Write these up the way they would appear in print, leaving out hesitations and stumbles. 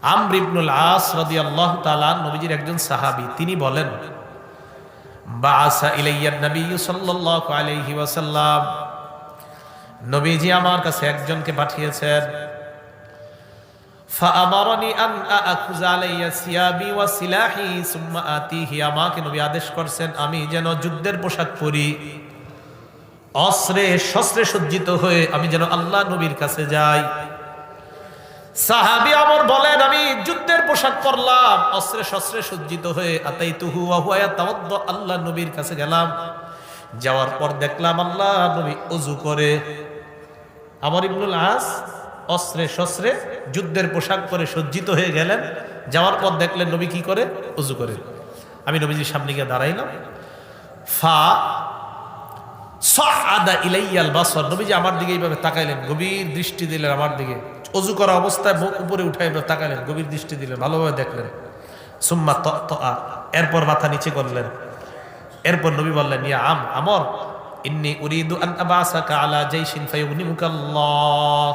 আমর ইবনুল আস রাদিয়াল্লাহু তাআলা নবীজির একজন সাহাবী, তিনি বলেন, বাআসা ইলাইয়া নবী সাল্লাল্লাহু আলাইহি ওয়াসাল্লাম, নবীজি আমার কাছে একজনকে পাঠিয়েছেন। ফাআমারানি আন আখুযা আলাইয়া সিয়াবি ওয়া সিলাহি সুম্মা আতিহি, আমাকে নবী আদেশ করছেন আমি যেন যুদ্ধের পোশাক পরি, অস্ত্রে শস্ত্রে সজ্জিত হয়ে আমি যেন আল্লাহ নবীর কাছে যাই। সাহাবী আমর বলেন, আমি যুদ্ধের পোশাক পরলাম, অস্ত্রে শস্ত্রে সজ্জিত হয়ে আতাইতুহু ওয়া হুয়া ইয়াতাওয়াদ্দা, আল্লাহ নবীর কাছে গেলাম। যাওয়ার পর দেখলাম আল্লাহ নবী ওযু করে। আমর ইবনুল আস অস্ত্রে শস্ত্রে যুদ্ধের পোশাক পরে সজ্জিত হয়ে গেলেন। যাওয়ার পর দেখলেন নবী কি করে? ওযু করে। আমি নবীজির সামনে গিয়ে দাঁড়াইলাম। ফা সাআদা ইলাইয়াল বাসর, নবীজি আমার দিকে এইভাবে তাকাইলেন, গভীর দৃষ্টি দিলেন আমার দিকে। ওযু করা অবস্থায় মুখ উপরে উঠাই তাকালেন, গভীর দৃষ্টি দিলেন, ভালোভাবে দেখলেন। সুম্মা তাআ, এরপর মাথা নিচে করলেন। এরপর নবী বললেন, ইয়া আমর, ইন্নী উরিদু আন আবাসাকা আলা জাইশিন ফায়ুগনিমুকাল্লাহ,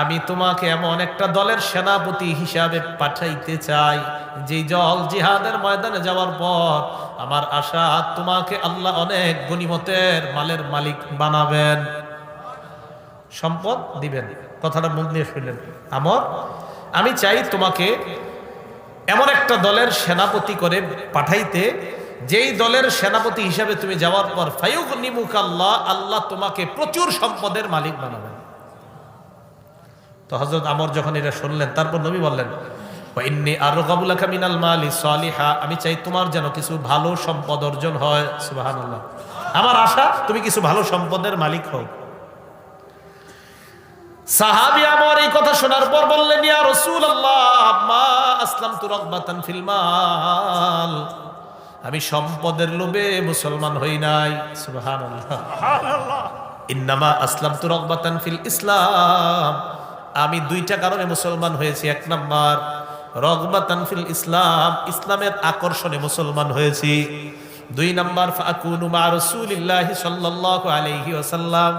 আমি তোমাকে এমন একটা দলের সেনাপতি হিসাবে পাঠাইতে চাই যেই দল জিহাদের ময়দানে যাওয়ার পর আমার আশা তোমাকে আল্লাহ অনেক গনিমতের মালের মালিক বানাবেন, সম্পদ দিবেন। কথাটা মুখ দিয়ে শুনলেন। আমর, আমি চাই তোমাকে এমন একটা দলের সেনাপতি করে পাঠাইতে যেই দলের সেনাপতি হিসাবে তুমি যাওয়ার পর ফায়ুগনিমুকাল্লাহ, আল্লাহ তোমাকে প্রচুর সম্পদের মালিক বানাবেন। তো হযরত আমর যখন এটা শুনলেন, তারপর নবী বললেন, ওয়া ইন্নী আরগাবু লাকা মিনাল মালি সালিহা, আমি চাই তোমার যেন কিছু ভালো সম্পদ অর্জন হয়। সুবহানাল্লাহ, আমার আশা তুমি কিছু ভালো সম্পদের মালিক হও। সাহাবী আমর এই কথা শোনার পর বললেন, ইয়া রাসূলুল্লাহ, মা আসলামতু রাগবাতান ফিল মাল, আমি সম্পদের লোভে মুসলমান হই নাই। সুবহানাল্লাহ, ইন্নামা আসলামতু রাগবাতান ফিল ইসলাম, আমি দুইটা কারণে মুসলমান হয়েছি। এক নাম্বার রগবাতান ফিল ইসলাম, ইসলামের আকর্ষণে মুসলমান হয়েছি। দুই নাম্বার ফাকুনু মা রাসূলিল্লাহি সাল্লাল্লাহু আলাইহি ওয়াসাল্লাম,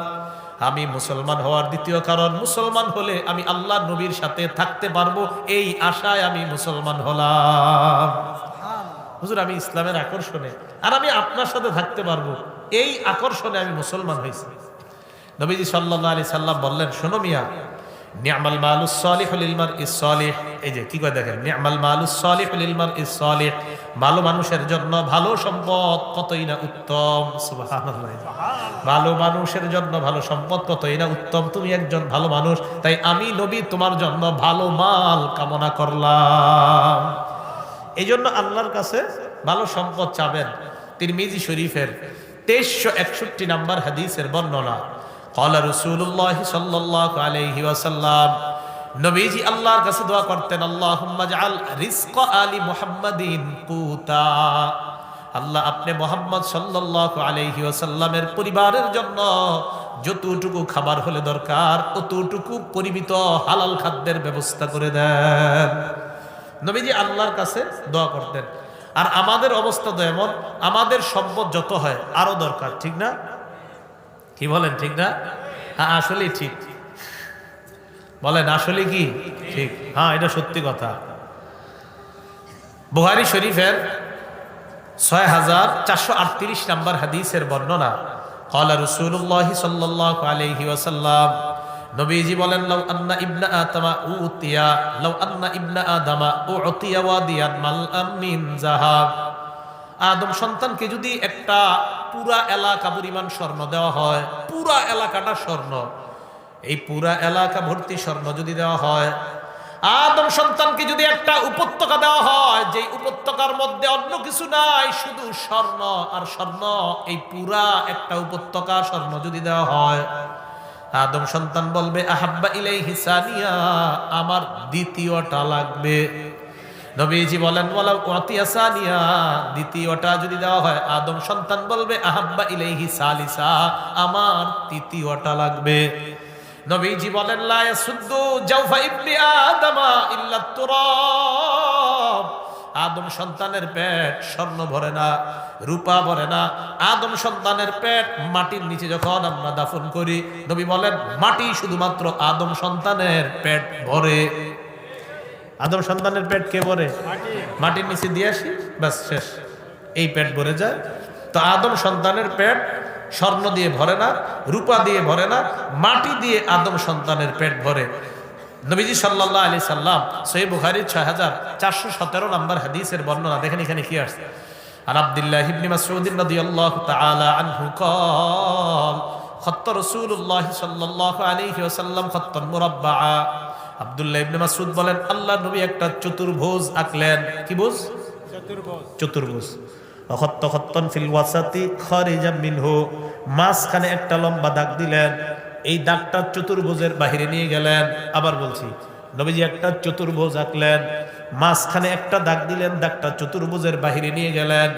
আমি মুসলমান হওয়ার দ্বিতীয় কারণ, মুসলমান হলে আমি আল্লাহ নবীর সাথে থাকতে পারবো, এই আশায় আমি মুসলমান হলাম। হুজুর, আমি ইসলামের আকর্ষণে আর আমি আপনার সাথে থাকতে পারবো, এই আকর্ষণে আমি মুসলমান হয়েছি। নবীজি সাল্লাল্লাহু আলাইহি সাল্লাম বললেন, শোনো মিয়া, নি'মাল মালুস সালিহু লিল মারইস সালিহ, এই যে কি কয় দেখেন, নি'মাল মালুস সালিহু লিল মারইস সালিহ, ভালো মানুষের জন্য ভালো সম্পদ কতই না উত্তম। সুবহানাল্লাহ, ভালো মানুষের জন্য ভালো সম্পদ কতই না উত্তম। তুমি একজন ভালো মানুষ, তাই আমি নবী তোমার জন্য ভালো মাল কামনা করলাম। এই জন্য আল্লাহর কাছে ভালো সম্পদ চাবেন। তিরমিজি শরীফের 2361 নম্বর হাদিসের বর্ণনা, ক্বালা রাসূলুল্লাহ সাল্লাল্লাহু আলাইহি ওয়াসাল্লাম, নবীজি আল্লাহর কাছে দোয়া করতেন, আল্লাহুম্মা জাআল রিজকা আলি মুহাম্মাদিন কুতা, আল্লাহ আপনি মুহাম্মদ সাল্লাল্লাহু আলাইহি ওয়াসাল্লামের পরিবারের জন্য যতটুকু খাবার হলে দরকার ততটুকু পরিমিত হালাল খাদ্যের ব্যবস্থা করে দেন। নবীজি আল্লাহর কাছে দোয়া করতেন। আর আমাদের অবস্থা তো এমন, আমাদের সম্পদ যত হয় আরো দরকার, ঠিক না? কি বলেন, ঠিক না? হ্যাঁ, আসলে ঠিক বলেন, আসলে কি ঠিক? হ্যাঁ, এটা সত্যি কথা। বুখারী শরীফের 6438 নম্বর হাদিসের বর্ণনা, ক্বালা রাসূলুল্লাহ সাল্লাল্লাহু আলাইহি ওয়াসাল্লাম, নবীজি বলেন, লাউ আন্না ইবনা আদামা উতিয়া ওয়াদিয়ান মালআম মিন যাহাব, আদম সন্তানকে যদি একটা পুরা এলাকা পরিমাণ স্বর্ণ দেওয়া হয়, পুরা এলাকাটা স্বর্ণ, এই পুরা এলাকা ভর্তি স্বর্ণ যদি দেওয়া হয়, আদম সন্তানকে যদি একটা উপত্যকা দেওয়া হয়, যে উপত্যকার মধ্যে অন্য কিছু নাই, শুধু স্বর্ণ আর স্বর্ণ, এই পুরা একটা উপত্যকা স্বর্ণ যদি দেওয়া হয়, আদম সন্তান বলবে, আহাব্বা ইলাইহি সানিয়া, আমার দ্বিতীয়টা লাগবে। নবীজি বলেন, ওয়ালাউ উতিয়া সানিয়া, দ্বিতীয়টা যদি দেওয়া হয়, আদম সন্তান বলবে, আহাব্বা ইলাইহি সালিসা, আমার তৃতীয়টা লাগবে। নবীজি বলেন, লা ইয়াসুদ্দু জাওফা ইবনি আদামা ইল্লা তুরাব, আদম সন্তানের পেট স্বর্ণ ভরে না, রূপা ভরে না। আদম সন্তানের পেট মাটির নিচে যখন আমরা দাফন করি, নবী বলেন মাটি শুধুমাত্র আদম সন্তানের পেট ভরে। আদম সন্তানের পেট কে ভরে? মাটির নিচে দিয়ে আসি, ব্যাস শেষ, এই পেট ভরে যায়। তো আদম সন্তানের পেট স্বর্ণ দিয়ে ভরে না, রূপা দিয়ে ভরে না, মাটি দিয়ে আদম সন্তানের পেট ভরে। নবীজি সাল্লাল্লাহু আলাইহি সাল্লাম সহিহ বুখারীর 6417 নম্বর হাদিসের বর্ণনা দেখেন, এখানে কি আসছে? আন আব্দুল্লাহ ইবনে মাসউদ রাদিয়াল্লাহু তাআলা আনহু قال خط رسول الله সাল্লাল্লাহু আলাইহি ওয়াসাল্লাম খত্তান মুরাব্বাআ। আব্দুল্লাহ ইবনে মাসউদ বলেন, আল্লাহর নবী একটা চতুর্ভুজ আঁকলেন। কি ভুজ? চতুর্ভুজ। খত্ত খত্তন ফিল ওয়াসাতি খারিজা মিনহু, মাঝখানে একটা লম্বা দাগ দিলেন, এই দাগটা চতুর্ভুজের বাহিরে নিয়ে গেলেন। আবার বলছি, নবীজি একটা চতুর্ভুজ আঁকলেন, মাঝখানে একটা দাগ দিলেন, দাগটা চতুর্ভুজের বাহিরে নিয়ে গেলেন।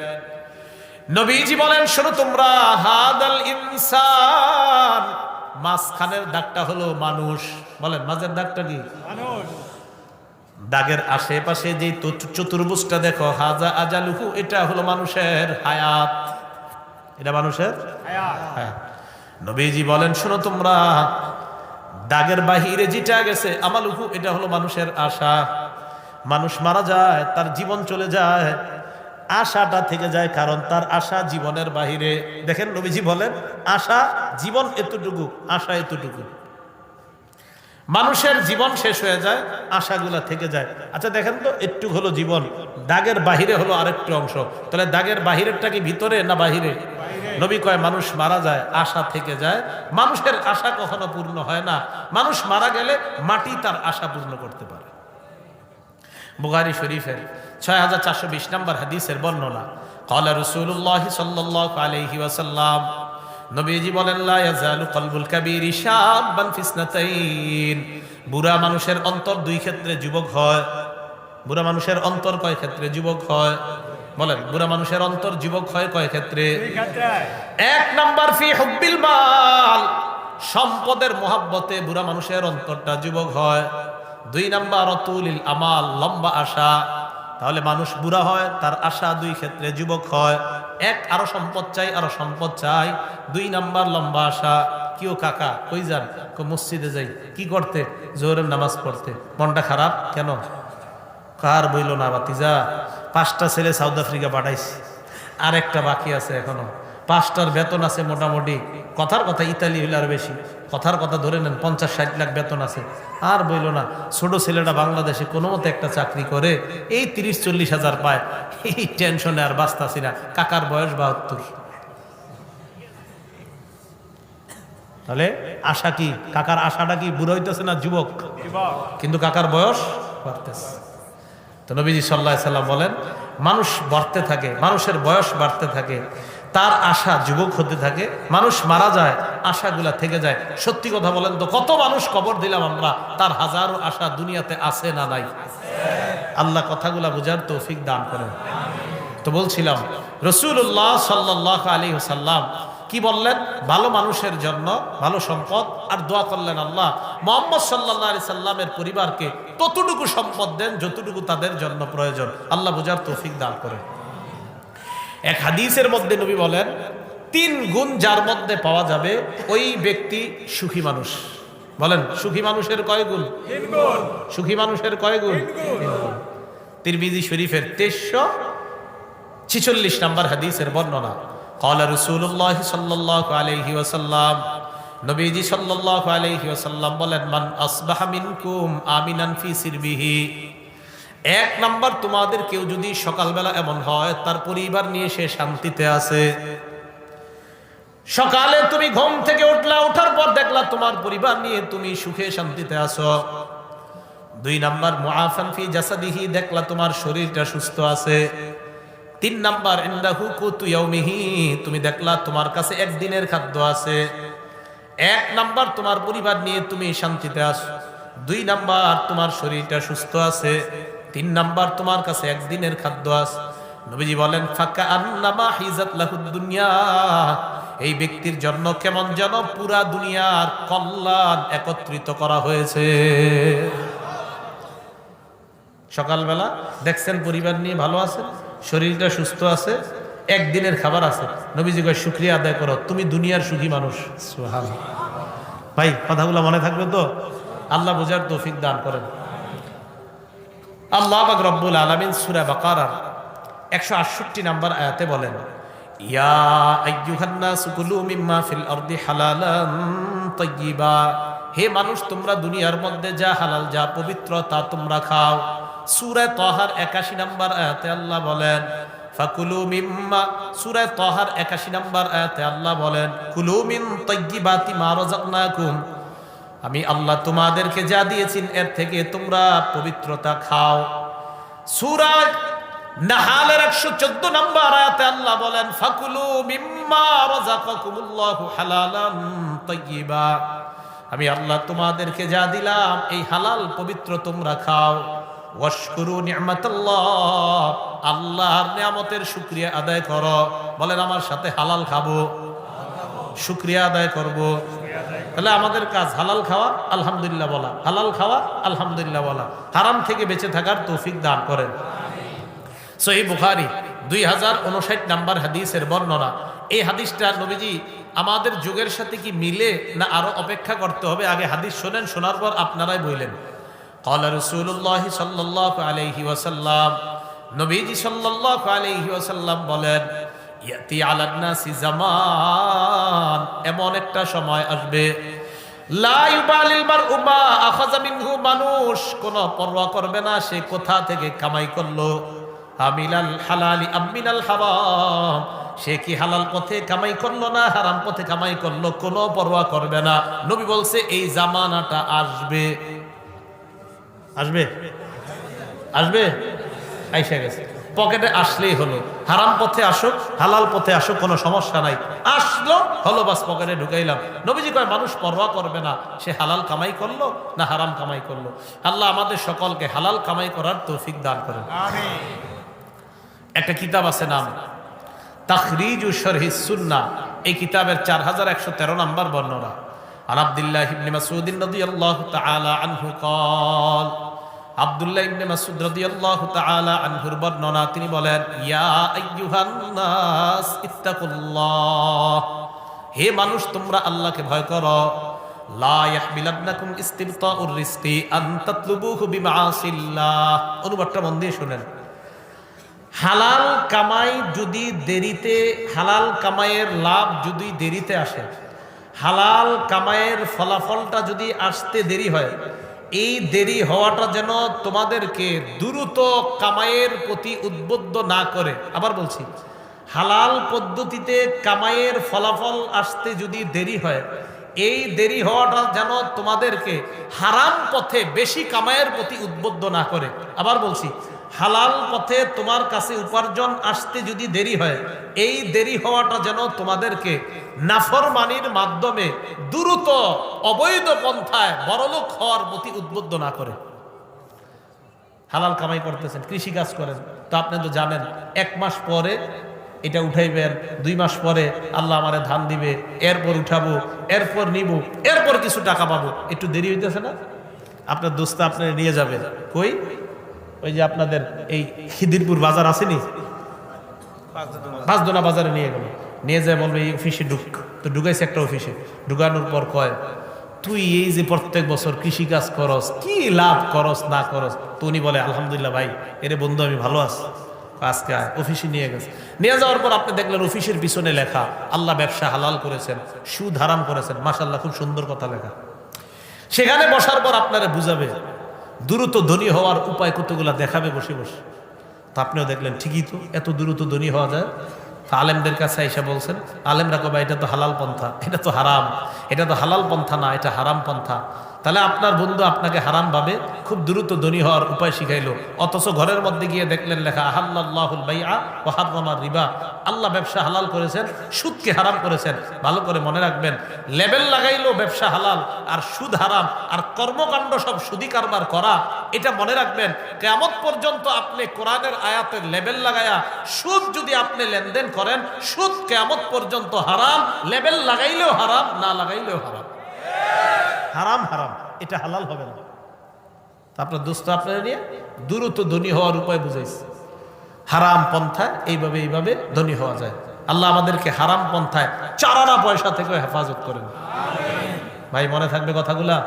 নবীজি বলেন, শোনো তোমরা, হাদাল ইনসান, মাঝখানের দাগটা হলো মানুষ। বলেন, মাঝের দাগটা কি? মানুষ। দাগের আশেপাশে যে চতুর্ভুজটা দেখো, হাজা আজালুহু, এটা হলো মানুষের হায়াত, এটা মানুষের হায়াত। নবীজি বলেন, শোনো তোমরা, দাগের বাহিরে যেটা গেছে আমালুহু, এটা হলো মানুষের আশা। মানুষ মারা যায়, তার জীবন চলে যায়, আশাটা থেকে যায়, কারণ তার আশা জীবনের বাহিরে। দেখেন নবীজি বলেন, আশা জীবন এতটুকু, আশা এতটুকু। মানুষের জীবন শেষ হয়ে যায়, আশাগুলা থেকে যায়। আচ্ছা দেখেন তো, একটু হলো জীবন, দাগের বাহিরে হলো আরেকটু অংশ, তাহলে দাগের বাহিরেরটা কি ভিতরে না বাহিরে? নবী কয়, মানুষ মারা যায়, আশা থেকে যায়। মানুষের আশা কখনো পূর্ণ হয় না, মানুষ মারা গেলে মাটি তার আশা পূর্ণ করতে পারে। বুখারী শরীফের 6420 নম্বর হাদিসের বর্ণনা। ক্বালা রাসূলুল্লাহ সাল্লাল্লাহু আলাইহি ওয়াসাল্লাম, নবীজি বলেন, লা ইয়াজালু কলবুল কাবীরি শাবান ফিসনাতাইন, বুড়া মানুষের অন্তর দুই ক্ষেত্রে যুবক হয়। বুড়া মানুষের অন্তর কয় ক্ষেত্রে যুবক হয়? বলেন, বুড়া মানুষের অন্তর যুবক হয় কয় ক্ষেত্রে? এক নাম্বার, ফি হুব্বিল মাল, সম্পদের মহব্বতে বুড়া মানুষের অন্তরটা যুবক হয়। দুই নাম্বার, অতুলিল আমাল, লম্বা আশা। তাহলে মানুষ বুড়া হয়, তার আশা দুই ক্ষেত্রে যুবক হয়। এক, আরো সম্পদ চাই, আরো সম্পদ চাই। দুই নাম্বার, লম্বা আশা। কিও কাকা কই যান? মসজিদে যাই। কি করতে? জোহরের নামাজ পড়তে। মনটা খারাপ কেন? কার বইল না বাতিজা, 5টা ছেলে সাউথ আফ্রিকা পাঠাইছে, আর একটা বাকি আছে এখনো। 5টার বেতন আছে মোটামুটি, কথার কথা ইতালি হইলে আর বেশি, কথার কথা ধরে নেন 50-60 লাখ বেতন আছে। আর বইল না, ছোট ছেলেটা বাংলাদেশে কোনো মতে একটা চাকরি করে, এই 30-40 হাজার পায়, এই টেনশনে আর বাঁচতাছি না। কাকার বয়স 72। তাহলে আশা কি? কাকার আশাটা কি বুড়ো হইতেছে না যুবক? কিন্তু কাকার বয়স বাড়তেছে। তো নবীজি সাল্লাল্লাহু আলাইহি সাল্লাম বলেন, মানুষ বাড়তে থাকে, মানুষের বয়স বাড়তে থাকে, তার আশা যুবক হতে থাকে। মানুষ মারা যায়, আশাগুলা থেকে যায়। সত্যি কথা বলেন তো, কত মানুষ কবর দিলাম আমরা, তার হাজারো আশা দুনিয়াতে আছে না নাই? আল্লাহ কথাগুলা বুঝার তৌফিক দান করেন। তো বলছিলাম, রাসূলুল্লাহ সাল্লাল্লাহু আলাইহি ওয়াসাল্লাম কি বললেন? ভালো মানুষের জন্য ভালো সম্পদ, আর দোয়া করলেন, আল্লাহ মুহাম্মদ সাল্লাল্লাহু আলাইহি সাল্লামের পরিবারকে ততটুকু সম্পদ দেন যতটুকু তাদের জন্য প্রয়োজন। আল্লাহ বুঝার তৌফিক দান করেন। এক হাদিসের মধ্যে নবী বলেন, 3 গুণ যার মধ্যে পাওয়া যাবে, ওই ব্যক্তি সুখী মানুষ। বলেন, সুখী মানুষের কয় গুণ? 3 গুণ। সুখী মানুষের কয় গুণ? 3 গুণ। তিরমিজি শরীফের 2346 নম্বর হাদিসের বর্ণনা। ক্বালা রাসূলুল্লাহ সাল্লাল্লাহু আলাইহি ওয়াসাল্লাম, নবীজি সাল্লাল্লাহু আলাইহি ওয়াসাল্লাম বলেন, মান আসবাহা মিনকুম আমিনান ফি সিরবিহি, 1 নাম্বার, তোমাদের কেউ যদি সকালবেলা এমন হয় তার পরিবার নিয়ে সে শান্তিতে আছে। সকালে তুমি ঘুম থেকে উঠলা, ওঠার পর দেখলা তোমার পরিবার নিয়ে তুমি সুখে শান্তিতে আছো। 2 নাম্বার, মুআফান ফি জাসাদিহি, দেখলা তোমার শরীরটা সুস্থ আছে। 3 নাম্বার, ইনদাহু কুতু ইয়াউমিহি, তুমি দেখলা তোমার কাছে একদিনের খাদ্য আছে। 1 নাম্বার, তোমার পরিবার নিয়ে তুমি শান্তিতে আছো। 2 নাম্বার, তোমার শরীরটা সুস্থ আছে। 3 নাম্বার, তোমার কাছে একদিনের খাদ্য আছে। নবীজি বলেন, ফাকা আন্নামা হিজাত লাহুদ দুনিয়া, এই ব্যক্তির জন্য কেমন যেন পুরা দুনিয়ার কল্যাণ একত্রিত করা হয়েছে। সকালবেলা দেখছেন পরিবার নিয়ে ভালো আছে, শরীরটা সুস্থ আছে, একদিনের খাবার আছে, নবীজি কয় শুকরিয়া আদায় করো, তুমি দুনিয়ার সুখী মানুষ। সুবহানাল্লাহ। ভাই কথাগুলো মনে থাকবে তো? আল্লাহ বুঝার তৌফিক দান করেন। আল্লাহ পাক রব্বুল আলামিন সূরা বাকারার 168 নম্বর আয়াতে বলেন, ইয়া আইয়ুহান নাসু কুলু মিম্মা ফিল আরদি হালালান তাইয়্যিবা, হে মানুষ তোমরা দুনিয়ার মধ্যে যা হালাল যা পবিত্র তা তোমরা খাও। সূরা তাহার 81 নম্বর আয়াতে আল্লাহ বলেন ফাকুলু মিম্মা, সূরা তাহার 81 নম্বর আয়াতে আল্লাহ বলেন কুলু মিন তাইয়্যিবাতি মা রাযাকনাকুম, আমি আল্লাহ তোমাদেরকে যা দিয়েছি এর থেকে তোমরা পবিত্রতা খাও। সূরা নাহালের 114 নম্বর আয়াতে আল্লাহ বলেন ফাকুলু মিম্মা রাযাকাকুমুল্লাহু হালালান তাইয়্যিবা, আমি আল্লাহ তোমাদেরকে যা দিলাম এই হালাল পবিত্র তোমরা খাও। ওয়াশকুরু নি'মাতাল্লাহ, আল্লাহর নিয়ামতের শুকরিয়া আদায় করো। বলেন আমার সাথে হালাল খাবো, শুকরিয়া আদায় করব। তাহলে আমাদের কাজ হালাল খাওয়া আলহামদুলিল্লাহ বলা, হালাল খাওয়া আলহামদুলিল্লাহ বলা, হারাম থেকে বেঁচে থাকার তৌফিক দান করেন। সহিহ বুখারী 2059 নম্বর হাদিসের বর্ণনা। এই হাদিসটা নবীজি আমাদের যুগের সাথে কি মিলে না আরো অপেক্ষা করতে হবে? আগে হাদিস শোনেন, শোনার পর আপনারাই বললেন। ক্বালা রাসূলুল্লাহ সাল্লাল্লাহু আলাইহি ওয়াসাল্লাম, নবীজি সাল্লাল্লাহু আলাইহি ওয়াসাল্লাম বলেন ইয়াতি আলান নাসি জামান, এমন একটা সময় আসবে লা ইউবালিল মারউ মা আখাযা মিনহু, মানুষ কোনো পরোয়া করবে না সে কোথা থেকে কামাই করলো। আমিলাল হালালি আমিনাল হারাম, সে কি হালাল পথে কামাই করলো না হারাম পথে কামাই করলো, কোনো পরোয়া করবে না। নবী বলছে এই জামানাটা আসবে, আসবে, আসবে, আইসা গেছে। পকেটে আসলেই হলো, হারাম পথে আসুক হালাল পথে আসুক কোনো সমস্যা নাই, আসলো হলো বাস পকেটে ঢুকাইলাম। নবীজি কয় মানুষ পরোয়া করবে না সে হালাল কামাই করলো না হারাম কামাই করলো। আল্লাহ আমাদের সকলকে হালাল কামাই করার তৌফিক দান করেন, আমিন। একটা কিতাব আছে নাম তাখরিজু শরহিস সুন্নাহ, এই কিতাবের 4113 নম্বর বর্ণনা। আন আব্দুল্লাহ ইবনে মাসউদ রাদিয়াল্লাহু তাআলা আনহু قال, আব্দুল্লাহ ইবনে মাসউদ রাদিয়াল্লাহু তাআলা আনহুর বর্ণনা, তিনি বলেন ইয়া আইয়ুহান নাস ইত্তাকুল্লাহ, হে মানুষ তোমরা আল্লাহকে ভয় করো। লা ইয়াহমিলান্নাকুম ইস্তিবতাউর রিজকি আন তাতলুবুহু বিমাআসিল্লাহ। অনুবাদটা মন দিয়ে শুনেন। হালাল কামাই যদি দেরিতে, হালাল কামাইয়ের লাভ যদি দেরিতে আসে, হালাল কামাইয়ের ফলাফলটা যদি আসতে দেরি হয়, এই দেরি হওয়াটা যেন তোমাদেরকে দ্রুত কামাইয়ের প্রতি উদ্বুদ্ধ না করে। আবার বলছি, হালাল পদ্ধতিতে কামাইয়ের ফলাফল আসতে যদি দেরি হয়, এই দেরি হওয়াটা যেন তোমাদেরকে হারাম পথে বেশি কামাইয়ের প্রতি উদ্বুদ্ধ না করে। আবার বলছি, হালাল পথে তোমার কাছে উপার্জন আসতে যদি দেরি হয়, এই দেরি হওয়াটা যেন তোমাদেরকে নাফরমানির মাধ্যমে দ্রুত অবৈধ পন্থায় বড়লোক হওয়ার প্রতি উদ্বুদ্ধ না করে। হালাল কামাই করতেছেন, কৃষি কাজ করেন, তো আপনি তো জানেন 1 মাস পরে এটা উঠাইবেন, 2 মাস পরে আল্লাহ আমারে ধান দিবে, এরপর উঠাবো, এরপর নিব, এরপর কিছু টাকা পাবো। একটু দেরি হইতেছে না? আপনার দোস্ত আপনার নিয়ে যাবে কই, ওই যে আপনাদের এই খিদিরপুর বাজার আসেনি, পাঁচদোনা বাজারে নিয়ে গেল, নিয়ে যায় বলবে এই অফিসে ঢুক। তো ঢুকাইছে একটা অফিসে, ঢুকানোর পর কয় তুই এই যে প্রত্যেক বছর কৃষি কাজ করস, কি লাভ করস না করস? তো উনি বলে আলহামদুলিল্লাহ ভাই, এরে বন্ধু আমি ভালো আছি। আজকে অফিসে নিয়ে গেছে, নিয়ে যাওয়ার পর আপনি দেখলেন অফিসের পিছনে লেখা আল্লাহ ব্যবসা হালাল করেছেন, সুদ হারাম করেছেন। মাশাআল্লাহ, খুব সুন্দর কথা লেখা। সেখানে বসার পর আপনারা বুঝাবে, দ্রুত ধনী হওয়ার উপায় কতগুলা দেখাবে বসে বসে। তা আপনিও দেখলেন ঠিকই তো, এত দ্রুত ধনী হওয়া যায়। আলেমদের কাছে এসে বলছেন, আলেমরা কবে এটা তো হালাল পন্থা, এটা তো হারাম, এটা তো হালাল পন্থা না, এটা হারাম পন্থা। তাহলে আপনার বন্ধু আপনাকে হারাম ভাবে খুব দ্রুত ধনী হওয়ার উপায় শিখাইলো, অথচ ঘরের মধ্যে গিয়ে দেখলেন লেখা আহাল্লাল্লাহুল বাইআ ওয়া হারামার রিবা, আল্লাহ ব্যবসা হালাল করেছেন, সুদকে হারাম করেছেন। ভালো করে মনে রাখবেন, লেবেল লাগাইলো ব্যবসা হালাল আর সুদ হারাম, আর কর্মকাণ্ড সব সুদি কারবার করা। এটা মনে রাখবেন, কিয়ামত পর্যন্ত আপনি কোরআনের আয়াতের লেবেল লাগায়া সুদ যদি আপনি লেনদেন করেন, সুদ কিয়ামত পর্যন্ত হারাম, লেবেল লাগাইলেও হারাম, না লাগাইলেও হারাম। হারাম হারাম, এটা হালাল হবে না। আপনার দোস্ত আপনারা নিয়ে দ্রুত ধনী হওয়ার উপায় বুঝাইছে, হারাম পন্থায় এইভাবে ধনী হওয়া যায়। আল্লাহ আমাদেরকে হারাম পন্থায় চারানা পয়সা থেকে হেফাজত করেন। ভাই মনে থাকবে কথাগুলা।